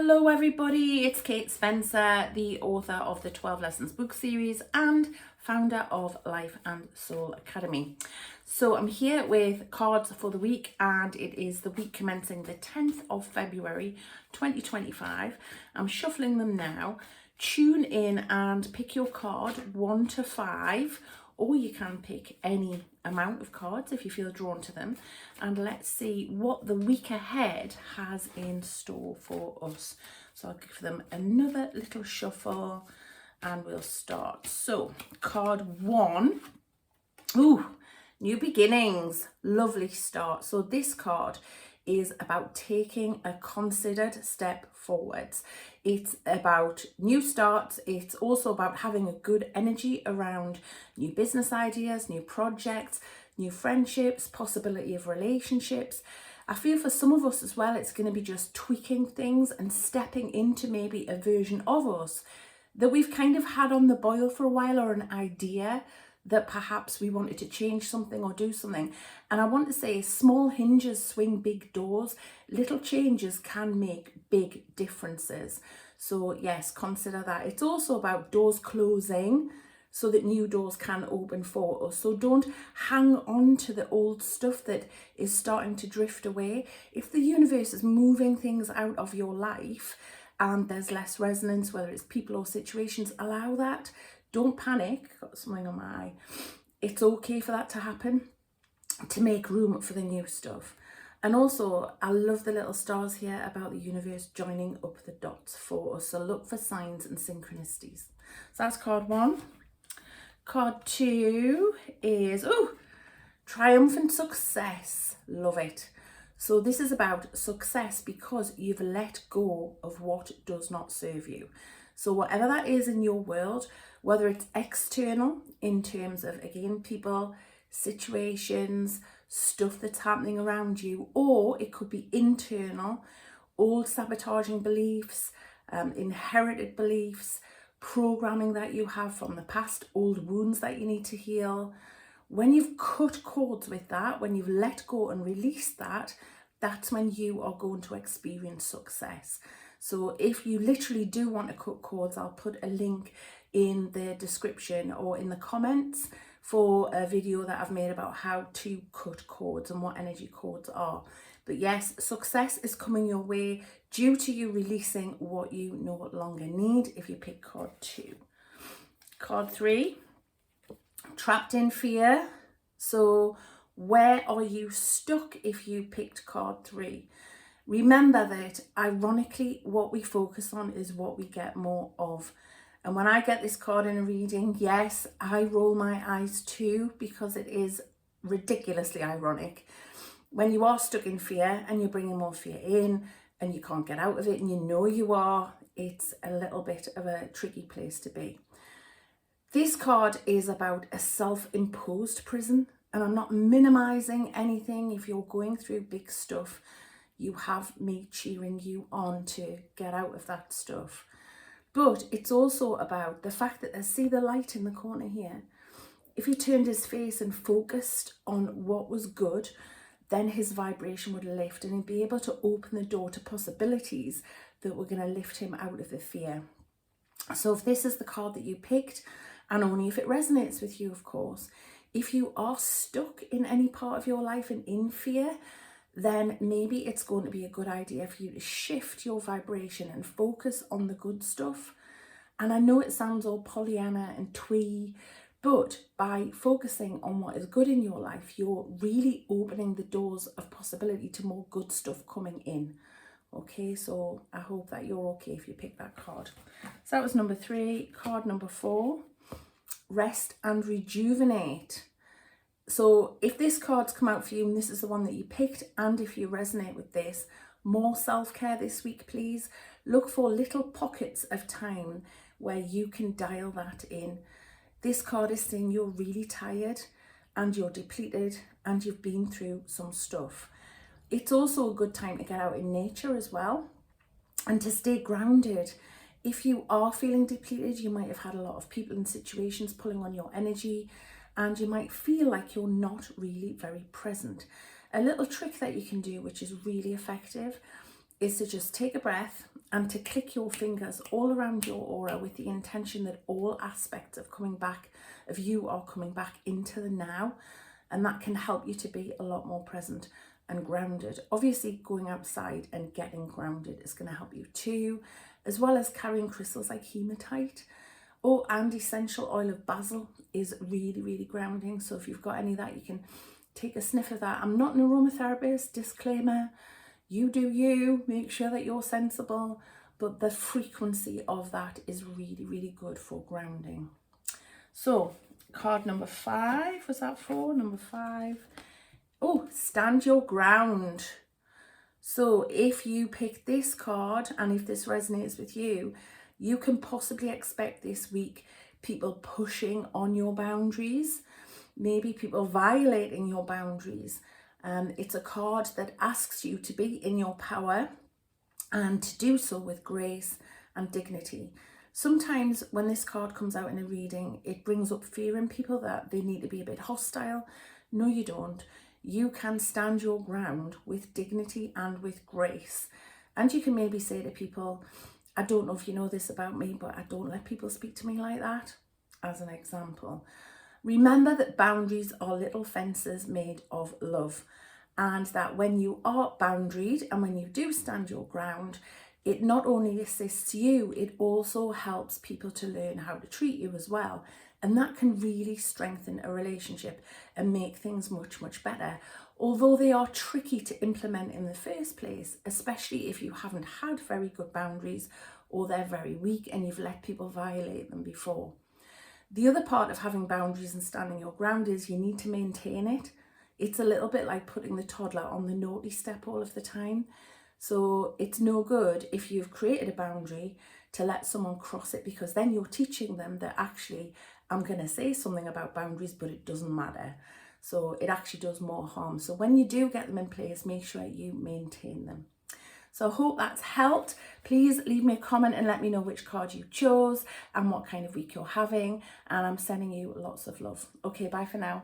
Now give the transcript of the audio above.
Hello everybody, it's Kate Spencer, the author of the 12 Lessons book series and founder of Life and Soul Academy. So I'm here with cards for the week, and it is the week commencing the 10th of February 2025. I'm shuffling them now. Tune in and pick your card 1 to 5, or you can pick any amount of cards if you feel drawn to them, and let's see what the week ahead has in store for us. So I'll give them another little shuffle and we'll start. So card 1, new beginnings, lovely start. So this card is about taking a considered step forwards. It's about new starts. It's also about having a good energy around new business ideas, new projects, new friendships, possibility of relationships. I feel for some of us as well, it's going to be just tweaking things and stepping into maybe a version of us that we've kind of had on the boil for a while, or an idea that perhaps we wanted to change something or do something. And I want to say, small hinges swing big doors. Little changes can make big differences. So yes, consider that. It's also about doors closing so that new doors can open for us. So don't hang on to the old stuff that is starting to drift away. If the universe is moving things out of your life and there's less resonance, whether it's people or situations, allow that. Don't panic. Got something on my eye. It's okay for that to happen, to make room for the new stuff. And also, I love the little stars here about the universe joining up the dots for us. So look for signs and synchronicities. So that's card 1. Card 2 is, triumphant success. Love it. So this is about success because you've let go of what does not serve you. So whatever that is in your world, whether it's external in terms of, again, people, situations, stuff that's happening around you, or it could be internal, old sabotaging beliefs, inherited beliefs, programming that you have from the past, old wounds that you need to heal. When you've cut cords with that, when you've let go and released that, that's when you are going to experience success. So if you literally do want to cut cords, I'll put a link in the description or in the comments for a video that I've made about how to cut cords and what energy cords are. But yes, success is coming your way due to you releasing what you no longer need if you pick card 2. Card 3, trapped in fear. So where are you stuck if you picked card 3? Remember that, ironically, what we focus on is what we get more of. And when I get this card in a reading, yes, I roll my eyes too, because it is ridiculously ironic. When you are stuck in fear and you're bringing more fear in and you can't get out of it, and you know you are, it's a little bit of a tricky place to be. This card is about a self-imposed prison, and I'm not minimizing anything. If you're going through big stuff, you have me cheering you on to get out of that stuff. But it's also about the fact that I see the light in the corner here. If he turned his face and focused on what was good, then his vibration would lift and he'd be able to open the door to possibilities that were going to lift him out of the fear. So if this is the card that you picked, and only if it resonates with you, of course, if you are stuck in any part of your life and in fear, then maybe it's going to be a good idea for you to shift your vibration and focus on the good stuff. And I know it sounds all Pollyanna and twee, but by focusing on what is good in your life, you're really opening the doors of possibility to more good stuff coming in. Okay, so I hope that you're okay if you pick that card. So that was number 3. Card number 4, rest and rejuvenate. So if this card's come out for you and this is the one that you picked, and if you resonate with this, more self-care this week, please. Look for little pockets of time where you can dial that in. This card is saying you're really tired and you're depleted and you've been through some stuff. It's also a good time to get out in nature as well and to stay grounded. If you are feeling depleted, you might have had a lot of people and situations pulling on your energy, and you might feel like you're not really very present. A little trick that you can do, which is really effective, is to just take a breath and to click your fingers all around your aura with the intention that all aspects of you are coming back into the now, and that can help you to be a lot more present and grounded. Obviously, going outside and getting grounded is going to help you too, as well as carrying crystals like hematite. And essential oil of basil is really, really grounding. So if you've got any of that, you can take a sniff of that. I'm not an aromatherapist, disclaimer. You do you, make sure that you're sensible, but the frequency of that is really, really good for grounding. So card number 5, was that 4? Number 5. Oh, stand your ground. So if you pick this card, and if this resonates with you, you can possibly expect this week people pushing on your boundaries, maybe people violating your boundaries. It's a card that asks you to be in your power and to do so with grace and dignity. Sometimes when this card comes out in a reading, it brings up fear in people that they need to be a bit hostile. No, you don't. You can stand your ground with dignity and with grace. And you can maybe say to people, I don't know if you know this about me, but I don't let people speak to me like that, as an example. Remember that boundaries are little fences made of love, and that when you are boundaried and when you do stand your ground, it not only assists you, it also helps people to learn how to treat you as well. And that can really strengthen a relationship and make things much, much better. Although they are tricky to implement in the first place, especially if you haven't had very good boundaries or they're very weak and you've let people violate them before. The other part of having boundaries and standing your ground is you need to maintain it. It's a little bit like putting the toddler on the naughty step all of the time. So it's no good if you've created a boundary to let someone cross it, because then you're teaching them that actually I'm going to say something about boundaries, but it doesn't matter. So it actually does more harm. So when you do get them in place, make sure you maintain them. So I hope that's helped. Please leave me a comment and let me know which card you chose and what kind of week you're having. And I'm sending you lots of love. Okay, bye for now.